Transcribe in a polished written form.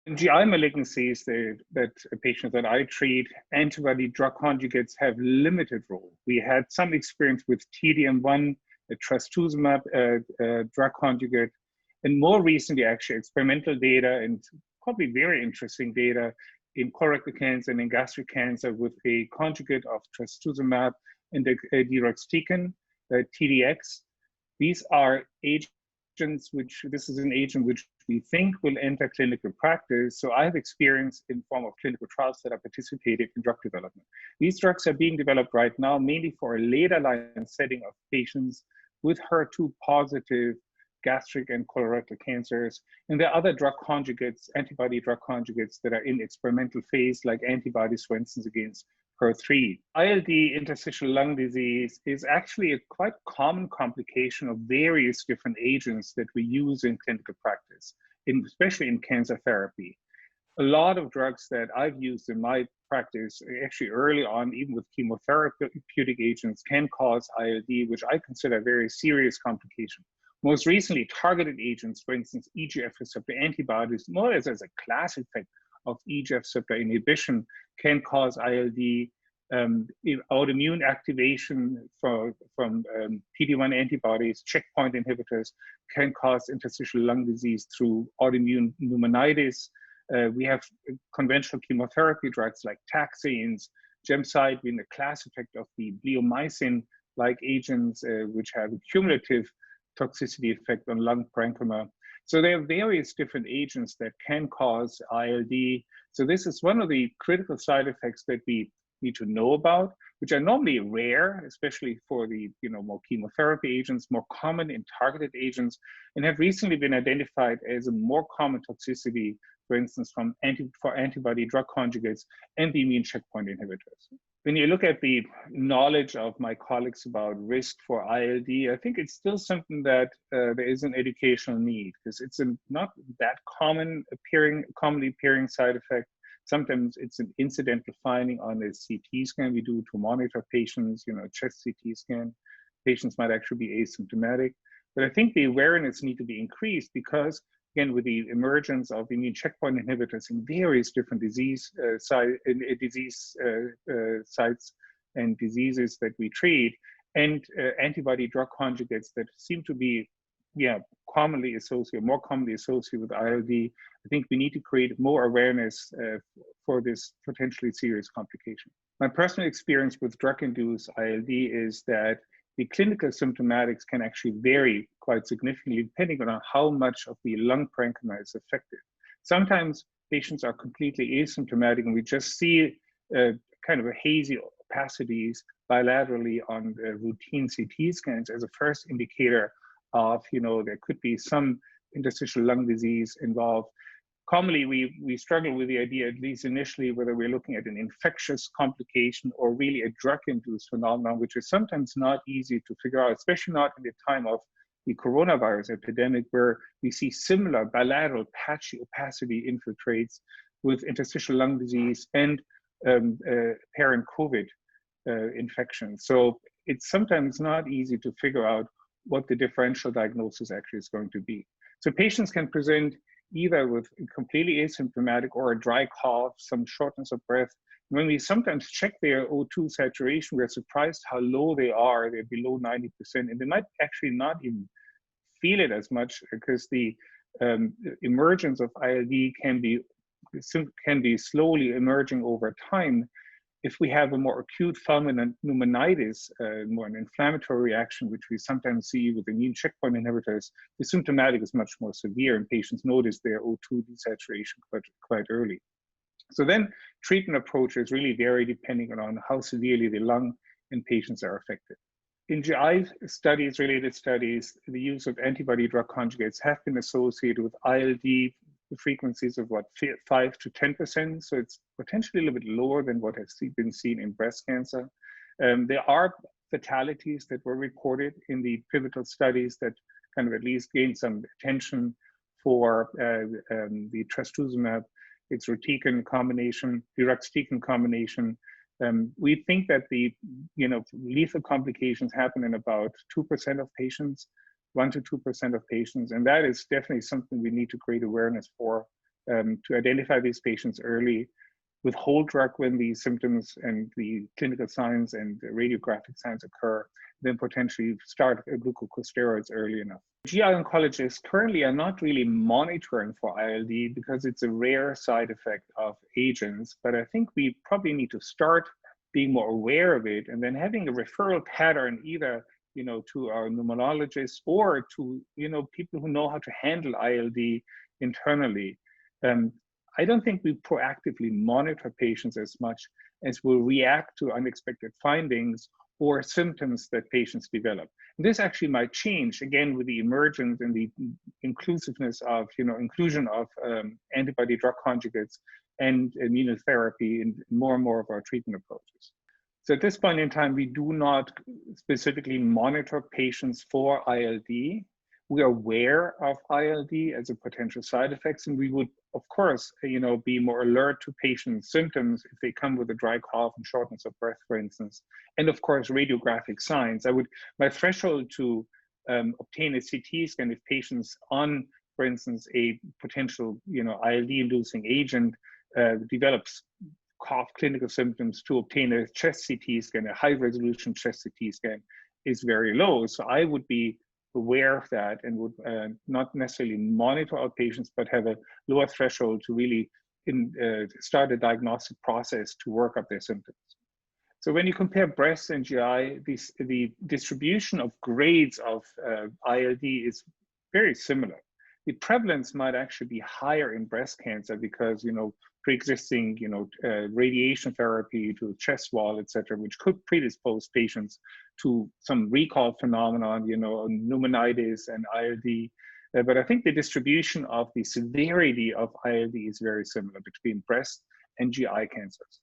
In GI malignancies, that patients that I treat, antibody drug conjugates have limited role. We had some experience with TDM1, a trastuzumab drug conjugate, and more recently, actually, experimental data and probably very interesting data in colorectal cancer and in gastric cancer with a conjugate of trastuzumab and the deruxtecan, TDX. These are agents this is an agent which we think will enter clinical practice. So I have experience in form of clinical trials that are participated in drug development. These drugs are being developed right now, mainly for a later line setting of patients with HER2 positive gastric and colorectal cancers. And there are other drug conjugates, antibody drug conjugates that are in experimental phase, like antibodies, for instance, against HER3. ILD, interstitial lung disease, is actually a quite common complication of various different agents that we use in clinical practice, especially in cancer therapy. A lot of drugs that I've used in my practice, actually early on, even with chemotherapeutic agents, can cause ILD, which I consider a very serious complication. Most recently, targeted agents, for instance, EGF receptor antibodies, more or less as a class effect of EGF receptor inhibition, can cause ILD. Autoimmune activation from PD-1 antibodies, checkpoint inhibitors, can cause interstitial lung disease through autoimmune pneumonitis. We have conventional chemotherapy drugs like taxanes, gemcitabine, the class effect of the bleomycin-like agents, which have a cumulative toxicity effect on lung parenchyma. So there are various different agents that can cause ILD. So this is one of the critical side effects that we need to know about, which are normally rare, especially for the more chemotherapy agents, more common in targeted agents, and have recently been identified as a more common toxicity, for instance, for antibody drug conjugates and the immune checkpoint inhibitors. When you look at the knowledge of my colleagues about risk for ILD, I think it's still something that there is an educational need, because it's not that commonly appearing side effect. Sometimes it's an incidental finding on a CT scan we do to monitor patients, chest CT scan. Patients might actually be asymptomatic. But I think the awareness needs to be increased because, again, with the emergence of immune checkpoint inhibitors in various different disease sites and diseases that we treat, and antibody drug conjugates that seem to be more commonly associated with ILD, I think we need to create more awareness for this potentially serious complication. My personal experience with drug-induced ILD is that the clinical symptomatics can actually vary quite significantly depending on how much of the lung parenchyma is affected. Sometimes patients are completely asymptomatic and we just see kind of a hazy opacities bilaterally on routine CT scans as a first indicator of, there could be some interstitial lung disease involved. Commonly, we struggle with the idea, at least initially, whether we're looking at an infectious complication or really a drug-induced phenomenon, which is sometimes not easy to figure out, especially not in the time of the coronavirus epidemic, where we see similar bilateral patchy opacity infiltrates with interstitial lung disease and apparent COVID infection. So it's sometimes not easy to figure out what the differential diagnosis actually is going to be. So patients can present either with completely asymptomatic or a dry cough, some shortness of breath. When we sometimes check their O2 saturation, we're surprised how low they are. They're below 90%, and they might actually not even feel it as much because the emergence of ILD can be slowly emerging over time. If we have a more acute fulminant pneumonitis, more an inflammatory reaction, which we sometimes see with immune checkpoint inhibitors, the symptomatic is much more severe and patients notice their O2 desaturation quite early. So then treatment approaches really vary depending on how severely the lung and patients are affected. In GI studies, related studies, the use of antibody drug conjugates have been associated with ILD frequencies of 5 to 10%. So it's potentially a little bit lower than what has been seen in breast cancer. There are fatalities that were reported in the pivotal studies that kind of at least gained some attention for the trastuzumab, deruxtecan combination. We think that the lethal complications happen in about 2% of patients, 1 to 2% of patients, and that is definitely something we need to create awareness for to identify these patients early, withhold drug when the symptoms and the clinical signs and the radiographic signs occur, then potentially start glucocorticosteroids early enough. GI oncologists currently are not really monitoring for ILD because it's a rare side effect of agents, but I think we probably need to start being more aware of it and then having a referral pattern either to our pneumologists or to people who know how to handle ILD internally. I don't think we proactively monitor patients as much as we'll react to unexpected findings or symptoms that patients develop. And this actually might change again with the emergence and the inclusiveness of, inclusion of antibody drug conjugates and immunotherapy in more and more of our treatment approaches. So at this point in time, we do not specifically monitor patients for ILD. We are aware of ILD as a potential side effects, and we would, of course, be more alert to patient symptoms if they come with a dry cough and shortness of breath, for instance, and of course, radiographic signs. My threshold to obtain a CT scan if patients on, for instance, a potential, ILD-inducing agent develops cough clinical symptoms to obtain a chest CT scan, a high-resolution chest CT scan, is very low. So I would be aware of that and would not necessarily monitor our patients, but have a lower threshold to really start a diagnostic process to work up their symptoms. So when you compare breast and GI, the distribution of grades of ILD is very similar. The prevalence might actually be higher in breast cancer because, pre-existing, radiation therapy to chest wall, et cetera, which could predispose patients to some recall phenomenon, pneumonitis and ILD. But I think the distribution of the severity of ILD is very similar between breast and GI cancers.